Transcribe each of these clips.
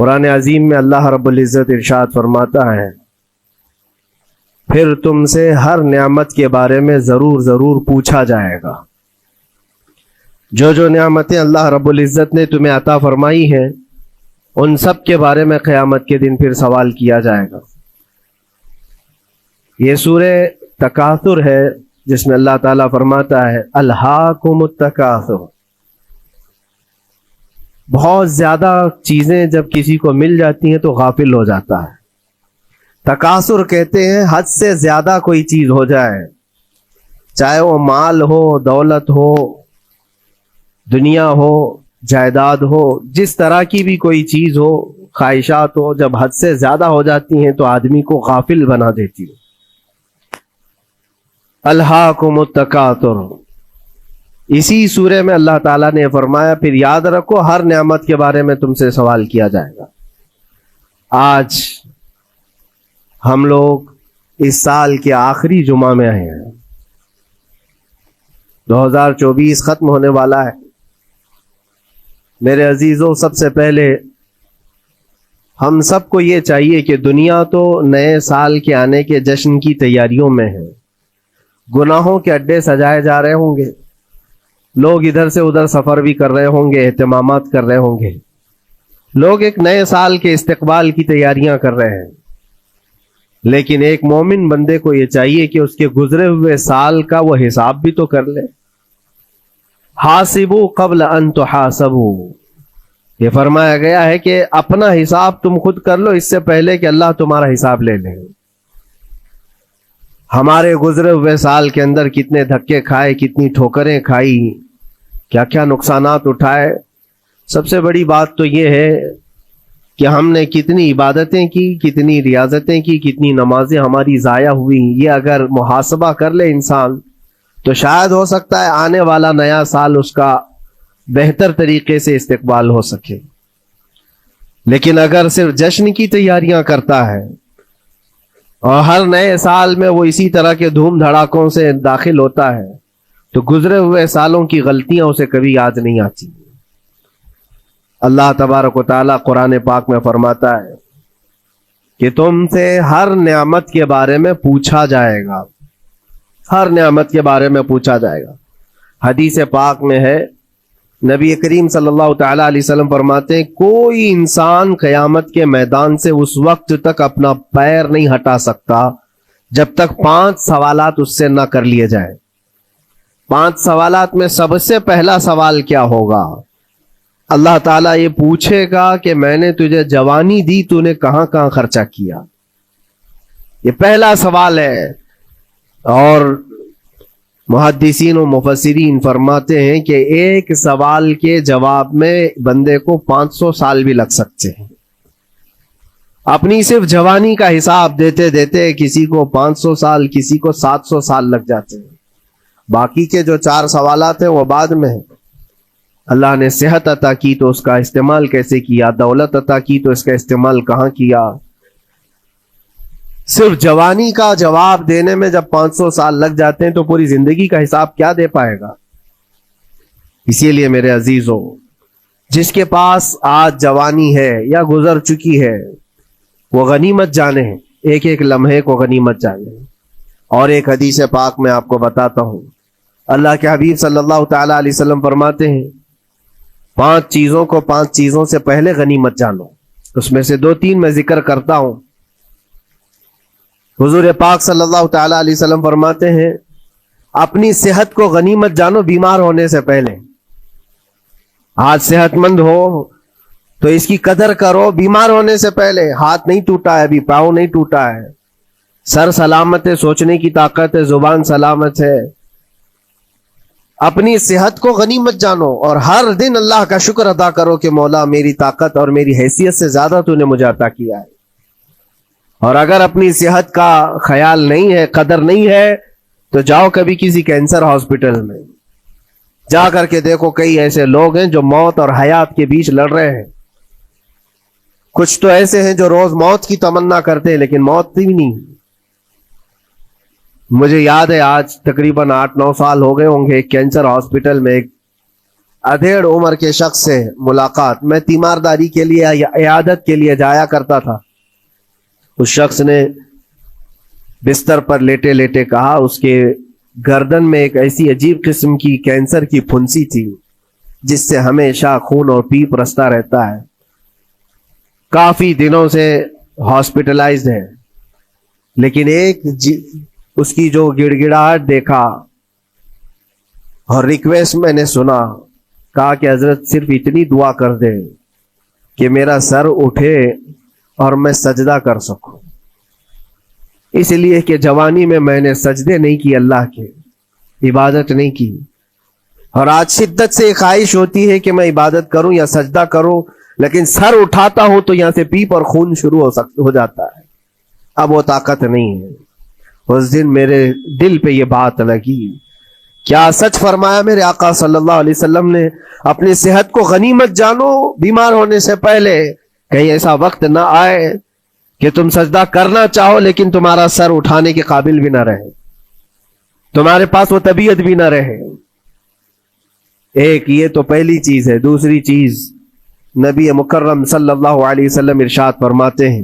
قرآن عظیم میں اللہ رب العزت ارشاد فرماتا ہے، پھر تم سے ہر نعمت کے بارے میں ضرور پوچھا جائے گا۔ جو نعمتیں اللہ رب العزت نے تمہیں عطا فرمائی ہیں ان سب کے بارے میں قیامت کے دن پھر سوال کیا جائے گا۔ یہ سورہ تکاثر ہے جس میں اللہ تعالیٰ فرماتا ہے الہاکم التکاثر۔ بہت زیادہ چیزیں جب کسی کو مل جاتی ہیں تو غافل ہو جاتا ہے۔ تکاثر کہتے ہیں حد سے زیادہ کوئی چیز ہو جائے، چاہے وہ مال ہو، دولت ہو، دنیا ہو، جائیداد ہو، جس طرح کی بھی کوئی چیز ہو، خواہشات ہو، جب حد سے زیادہ ہو جاتی ہیں تو آدمی کو غافل بنا دیتی ہے۔ الہاکم التکاثر، اسی سورہ میں اللہ تعالیٰ نے فرمایا پھر یاد رکھو ہر نعمت کے بارے میں تم سے سوال کیا جائے گا۔ آج ہم لوگ اس سال کے آخری جمعہ میں آئے ہیں، 2024 ختم ہونے والا ہے۔ میرے عزیزوں، سب سے پہلے ہم سب کو یہ چاہیے کہ دنیا تو نئے سال کے آنے کے جشن کی تیاریوں میں ہے، گناہوں کے اڈے سجائے جا رہے ہوں گے، لوگ ادھر سے ادھر سفر بھی کر رہے ہوں گے، اہتمامات کر رہے ہوں گے، لوگ ایک نئے سال کے استقبال کی تیاریاں کر رہے ہیں۔ لیکن ایک مومن بندے کو یہ چاہیے کہ اس کے گزرے ہوئے سال کا وہ حساب بھی تو کر لے۔ حاسبوا قبل ان تحاسبوا، یہ فرمایا گیا ہے کہ اپنا حساب تم خود کر لو اس سے پہلے کہ اللہ تمہارا حساب لے لے۔ ہمارے گزرے ہوئے سال کے اندر کتنے دھکے کھائے، کتنی ٹھوکریں کھائی، کیا کیا نقصانات اٹھائے۔ سب سے بڑی بات تو یہ ہے کہ ہم نے کتنی عبادتیں کی، کتنی ریاضتیں کی، کتنی نمازیں ہماری ضائع ہوئی۔ یہ اگر محاسبہ کر لے انسان تو شاید ہو سکتا ہے آنے والا نیا سال اس کا بہتر طریقے سے استقبال ہو سکے۔ لیکن اگر صرف جشن کی تیاریاں کرتا ہے اور ہر نئے سال میں وہ اسی طرح کے دھوم دھڑاکوں سے داخل ہوتا ہے تو گزرے ہوئے سالوں کی غلطیاں اسے کبھی یاد نہیں آتی۔ اللہ تبارک و تعالیٰ قرآن پاک میں فرماتا ہے کہ تم سے ہر نعمت کے بارے میں پوچھا جائے گا، ہر نعمت کے بارے میں پوچھا جائے گا۔ حدیث پاک میں ہے، نبی کریم صلی اللہ تعالیٰ علیہ وسلم فرماتے ہیں کوئی انسان قیامت کے میدان سے اس وقت تک اپنا پیر نہیں ہٹا سکتا جب تک 5 سوالات اس سے نہ کر لیے جائیں۔ 5 سوالات میں سب سے پہلا سوال کیا ہوگا؟ اللہ تعالیٰ یہ پوچھے گا کہ میں نے تجھے جوانی دی، تو نے کہاں کہاں خرچہ کیا؟ یہ پہلا سوال ہے۔ اور محدثین و مفسرین فرماتے ہیں کہ ایک سوال کے جواب میں بندے کو 500 سال بھی لگ سکتے ہیں۔ اپنی صرف جوانی کا حساب دیتے دیتے کسی کو 500 سال، کسی کو 700 سال لگ جاتے ہیں۔ باقی کے جو 4 سوالات ہیں وہ بعد میں ہیں۔ اللہ نے صحت عطا کی تو اس کا استعمال کیسے کیا، دولت عطا کی تو اس کا استعمال کہاں کیا۔ صرف جوانی کا جواب دینے میں جب 500 سال لگ جاتے ہیں تو پوری زندگی کا حساب کیا دے پائے گا؟ اسی لیے میرے عزیزوں، جس کے پاس آج جوانی ہے یا گزر چکی ہے وہ غنیمت جانے، ایک ایک لمحے کو غنیمت جانے۔ اور ایک حدیث پاک میں آپ کو بتاتا ہوں، اللہ کے حبیب صلی اللہ تعالی علیہ وسلم فرماتے ہیں 5 چیزوں کو 5 چیزوں سے پہلے غنیمت جانو۔ اس میں سے 2-3 میں ذکر کرتا ہوں۔ حضور پاک صلی اللہ تعالی علیہ وسلم فرماتے ہیں اپنی صحت کو غنیمت جانو بیمار ہونے سے پہلے۔ آج صحت مند ہو تو اس کی قدر کرو بیمار ہونے سے پہلے۔ ہاتھ نہیں ٹوٹا ہے ابھی، پاؤں نہیں ٹوٹا ہے، سر سلامت ہے، سوچنے کی طاقت ہے، زبان سلامت ہے۔ اپنی صحت کو غنیمت جانو اور ہر دن اللہ کا شکر ادا کرو کہ مولا میری طاقت اور میری حیثیت سے زیادہ تو نے مجھے عطا کیا ہے۔ اور اگر اپنی صحت کا خیال نہیں ہے، قدر نہیں ہے، تو جاؤ کبھی کسی کینسر ہاسپٹل میں جا کر کے دیکھو، کئی ایسے لوگ ہیں جو موت اور حیات کے بیچ لڑ رہے ہیں۔ کچھ تو ایسے ہیں جو روز موت کی تمنا کرتے ہیں لیکن موت بھی نہیں۔ مجھے یاد ہے آج تقریباً 8-9 سال ہو گئے ہوں گے، ایک کینسر ہاسپٹل میں ایک ادھیڑ عمر کے شخص سے ملاقات، میں تیمارداری کے لیے یا عیادت کے لیے جایا کرتا تھا. اس شخص نے بستر پر لیٹے لیٹے کہا اس کے گردن میں ایک ایسی عجیب قسم کی کینسر کی پھنسی تھی جس سے ہمیشہ خون اور پیپ رستا رہتا ہے. کافی دنوں سے ہاسپٹلائزڈ ہے، لیکن ایک اس کی جو گڑ گڑاہٹ دیکھا اور ریکویسٹ میں نے سنا، کہا کہ حضرت صرف اتنی دعا کر دے کہ میرا سر اٹھے اور میں سجدہ کر سکوں. اس لیے کہ جوانی میں نے سجدے نہیں کی، اللہ کے عبادت نہیں کی، اور آج شدت سے خواہش ہوتی ہے کہ میں عبادت کروں یا سجدہ کروں، لیکن سر اٹھاتا ہوں تو یہاں سے پیپ اور خون شروع ہو جاتا ہے. اب وہ طاقت نہیں ہے. اس دن میرے دل پہ یہ بات لگی، کیا سچ فرمایا میرے آقا صلی اللہ علیہ وسلم نے، اپنی صحت کو غنیمت جانو بیمار ہونے سے پہلے، کہیں ایسا وقت نہ آئے کہ تم سجدہ کرنا چاہو لیکن تمہارا سر اٹھانے کے قابل بھی نہ رہے، تمہارے پاس وہ طبیعت بھی نہ رہے. ایک یہ تو پہلی چیز ہے. دوسری چیز، نبی مکرم صلی اللہ علیہ وسلم ارشاد فرماتے ہیں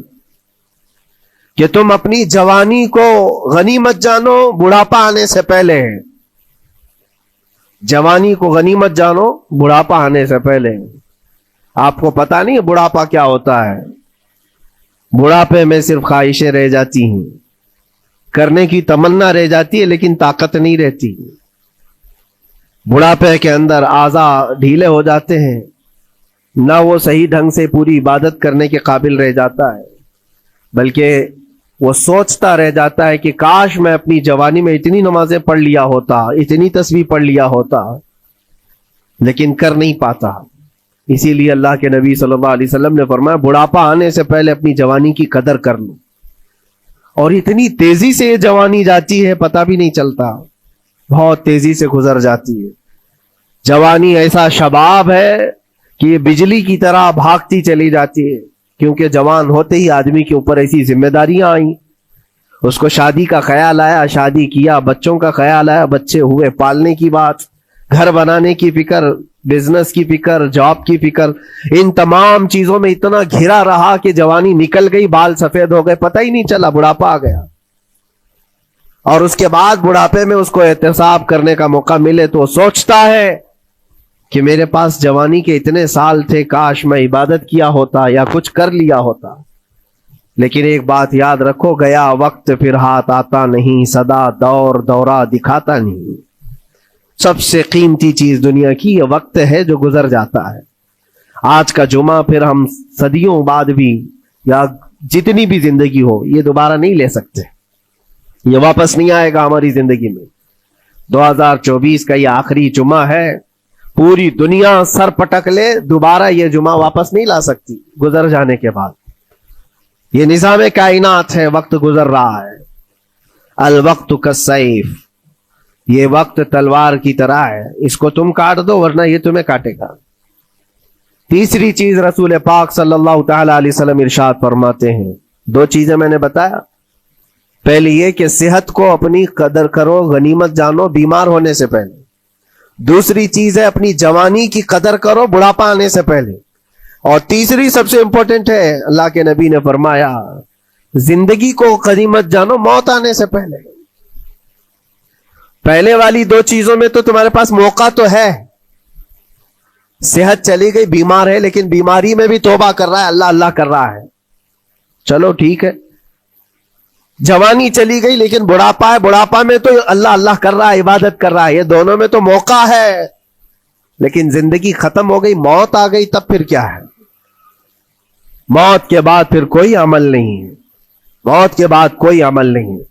کہ تم اپنی جوانی کو غنیمت جانو بڑھاپا آنے سے پہلے. جوانی کو غنیمت جانو بڑھاپا آنے سے پہلے. آپ کو پتا نہیں بڑھاپا کیا ہوتا ہے؟ بڑھاپے میں صرف خواہشیں رہ جاتی ہیں، کرنے کی تمنا رہ جاتی ہے لیکن طاقت نہیں رہتی. بڑھاپے کے اندر اعضاء ڈھیلے ہو جاتے ہیں، نہ وہ صحیح ڈھنگ سے پوری عبادت کرنے کے قابل رہ جاتا ہے، بلکہ وہ سوچتا رہ جاتا ہے کہ کاش میں اپنی جوانی میں اتنی نمازیں پڑھ لیا ہوتا، اتنی تسبیح پڑھ لیا ہوتا، لیکن کر نہیں پاتا. اسی لیے اللہ کے نبی صلی اللہ علیہ وسلم نے فرمایا بڑھاپا آنے سے پہلے اپنی جوانی کی قدر کر لو. اور اتنی تیزی سے یہ جوانی جاتی ہے پتہ بھی نہیں چلتا، بہت تیزی سے گزر جاتی ہے. جوانی ایسا شباب ہے کہ یہ بجلی کی طرح بھاگتی چلی جاتی ہے، کیونکہ جوان ہوتے ہی آدمی کے اوپر ایسی ذمہ داریاں آئیں. اس کو شادی کا خیال آیا، شادی کیا، بچوں کا خیال آیا، بچے ہوئے، پالنے کی بات، گھر بنانے کی فکر، بزنس کی فکر، جاب کی فکر. ان تمام چیزوں میں اتنا گھرا رہا کہ جوانی نکل گئی، بال سفید ہو گئے، پتہ ہی نہیں چلا، بڑھاپا آ گیا. اور اس کے بعد بڑھاپے میں اس کو احتساب کرنے کا موقع ملے تو سوچتا ہے کہ میرے پاس جوانی کے اتنے سال تھے، کاش میں عبادت کیا ہوتا یا کچھ کر لیا ہوتا. لیکن ایک بات یاد رکھو، گیا وقت پھر ہاتھ آتا نہیں، سدا دور دورہ دکھاتا نہیں. سب سے قیمتی چیز دنیا کی یہ وقت ہے جو گزر جاتا ہے. آج کا جمعہ پھر ہم صدیوں بعد بھی یا جتنی بھی زندگی ہو یہ دوبارہ نہیں لے سکتے، یہ واپس نہیں آئے گا ہماری زندگی میں. 2024 کا یہ آخری جمعہ ہے، پوری دنیا سر پٹک لے دوبارہ یہ جمعہ واپس نہیں لا سکتی گزر جانے کے بعد. یہ نظام کائنات ہے، وقت گزر رہا ہے. الوقت کالسیف، یہ وقت تلوار کی طرح ہے، اس کو تم کاٹ دو ورنہ یہ تمہیں کاٹے گا. تیسری چیز رسول پاک صلی اللہ تعالی علیہ وسلم ارشاد فرماتے ہیں، دو چیزیں میں نے بتایا. پہلی یہ کہ صحت کو اپنی قدر کرو، غنیمت جانو بیمار ہونے سے پہلے. دوسری چیز ہے اپنی جوانی کی قدر کرو بڑھاپا آنے سے پہلے. اور تیسری سب سے امپورٹنٹ ہے، اللہ کے نبی نے فرمایا زندگی کو غنیمت جانو موت آنے سے پہلے. پہلے والی دو چیزوں میں تو تمہارے پاس موقع تو ہے. صحت چلی گئی، بیمار ہے، لیکن بیماری میں بھی توبہ کر رہا ہے، اللہ اللہ کر رہا ہے، چلو ٹھیک ہے. جوانی چلی گئی لیکن بڑھاپا ہے، بڑھاپا میں تو اللہ اللہ کر رہا ہے، عبادت کر رہا ہے. یہ دونوں میں تو موقع ہے، لیکن زندگی ختم ہو گئی، موت آ گئی، تب پھر کیا ہے؟ موت کے بعد پھر کوئی عمل نہیں ہے، موت کے بعد کوئی عمل نہیں ہے.